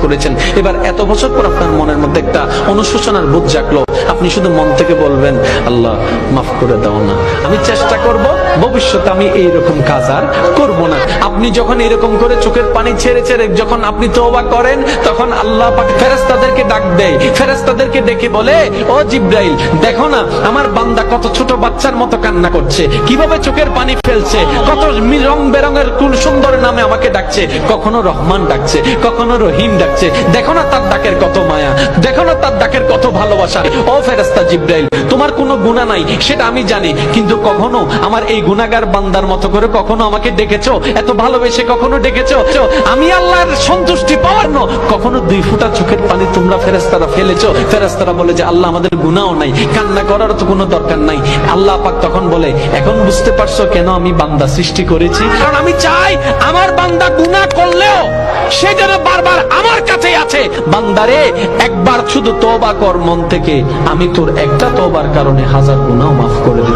করেছেন, এবার এত বছর পর আপনার মনের মধ্যে একটা অনুশোচনার বোধ জাগলো, আপনি শুধু মন থেকে বলবেন আল্লাহ মাফ করে দাও না, আমি চেষ্টা করব ভবিষ্যতে আমি এইরকম কাজ আর করব না। আপনি যখন এরকম করে চোখের পানি ছেড়ে ছেড়ে যখন আপনি তওবা করেন, তখন আল্লাহ পাক ফেরেশতাদেরকে ডাক দেয়, ফেরেশতাদেরকে ডেকে বলে, ও জিবরাইল, দেখো না আমার বান্দা কত ছোট বাচ্চার মতো কান্না করছে, কিভাবে চোখের পানি ফেলছে, কত রং বেরঙের কোন সুন্দর নামে আমাকে ডাকছে, কখনো রহমান ডাকছে, কখনো রহিম ডাকছে, দেখো না তার ডাকের কত মায়া, দেখো না তার ডাকের কত ভালোবাসা। ও ফেরেশতা জিবরাইল, তোমার কোনো গুনাহ নাই সেটা আমি জানি, কিন্তু কখনো আমার এই গুনাহগার বান্দার মতো করে কখনো আমাকে ডেকেছো, এত ভালোবেসে কখনো ডেকেছো? আমি আল্লাহর সন্তুষ্টি পাওয়ার জন্য কখনো 2 ফোঁটা চোখের পানি তোমরা ফেরেশতারা ফেলেছো? ফেরেশতারা বলে যে আল্লাহ আমাদের গুনাহও নাই, কান্না করার তো কোনো দরকার নাই। আল্লাহ পাক তখন বলে, এখন বুঝতে পারছো কেন আমি বান্দা সৃষ্টি করেছি? কারণ আমি চাই আমার বান্দা গুনাহ করলেও সে যেন বারবার আমার কাছেই আছে। বান্দারে, একবার শুধু তওবা কর মন থেকে, আমি তোর একটা তওবার কারণে 1000 গুনাহ মাফ করে দেব।